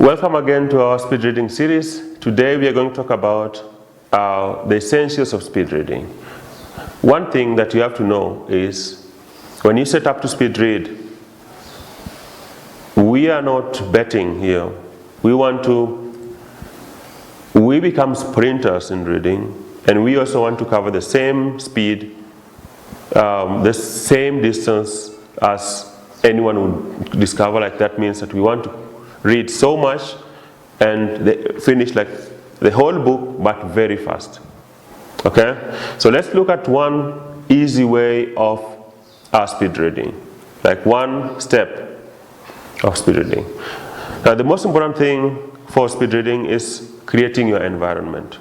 Welcome again to our speed reading series. Today we are going to talk about the essentials of speed reading. One thing that you have to know is when you set up to speed read, we are not betting here. We become sprinters in reading, and we also want to cover the same speed, the same distance as anyone would discover. Like that means that we want to read so much and finish like the whole book, but very fast. Okay, so let's look at one easy way of speed reading, like one step of speed reading. Now, the most important thing for speed reading is creating your environment.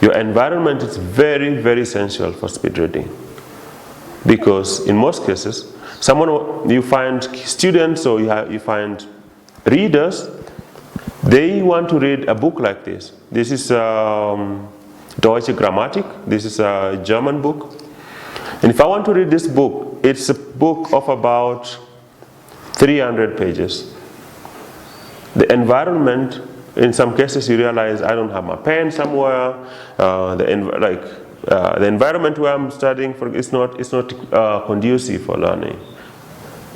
Your environment is very, very essential for speed reading, because in most cases, you find students or you find readers, they want to read a book like this. This is Deutsche Grammatik. This is a German book. And if I want to read this book, it's a book of about 300 pages. The environment, in some cases you realize I don't have my pen somewhere. The environment where I'm studying is not conducive for learning.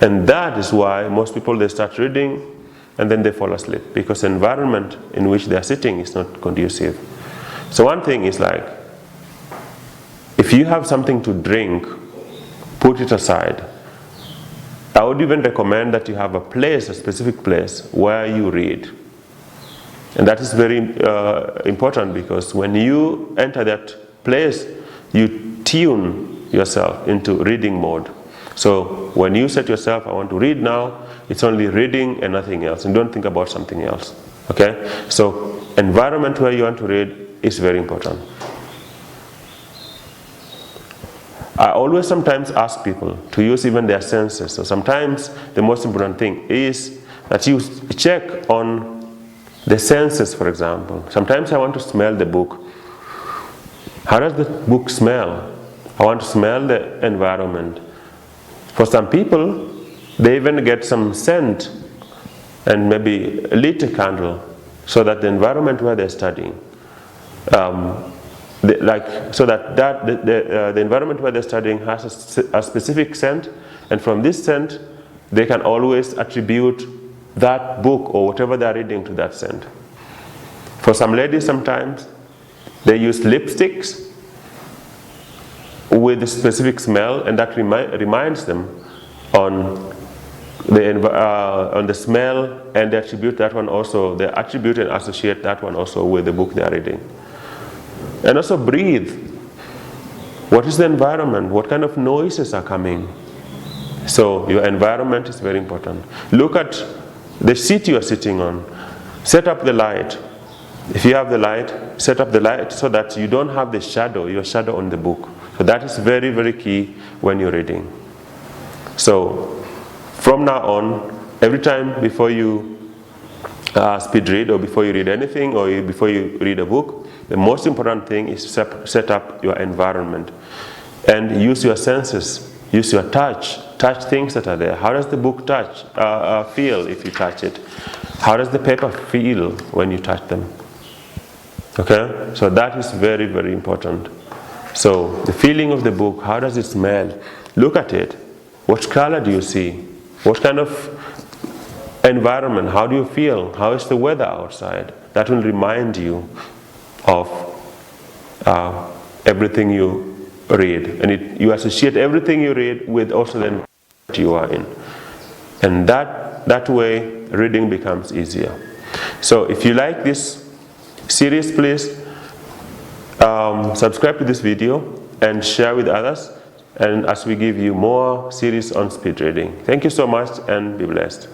And that is why most people, they start reading and then they fall asleep, because the environment in which they are sitting is not conducive. So one thing is, like, if you have something to drink, put it aside. I would even recommend that you have a specific place where you read. And that is very important, because when you enter that place, you tune yourself into reading mode. So when you set yourself, I want to read now, it's only reading and nothing else, and don't think about something else. Okay? So environment where you want to read is very important. I always sometimes ask people to use even their senses. So sometimes the most important thing is that you check on the senses. For example, sometimes I want to smell the book. How does the book smell? I want to smell the environment. For some people, they even get some scent and maybe lit a candle, so that the environment where they're studying, the environment where they're studying has a specific scent, and from this scent, they can always attribute that book or whatever they're reading to that scent. For some ladies, sometimes they use lipsticks with a specific smell, and that reminds them on the smell, and they attribute that one also. They attribute and associate that one also with the book they are reading. And also breathe. What is the environment? What kind of noises are coming? So your environment is very important. Look at the seat you are sitting on. Set up the light. If you have the light, set up the light so that you don't have your shadow on the book. So that is very, very key when you're reading. So from now on, every time before you speed read, or before you read anything, or before you read a book, the most important thing is to set up your environment and use your senses. Use your touch. Touch things that are there. How does the book feel if you touch it? How does the paper feel when you touch them? Okay, so that is very, very important. So the feeling of the book, how does it smell? Look at it. What color do you see? What kind of environment? How do you feel? How is the weather outside? That will remind you of everything you read. And you associate everything you read with also the environment you are in. And that way, reading becomes easier. So if you like this series, please subscribe to this video and share with others, and as we give you more series on speed reading. Thank you so much, and be blessed.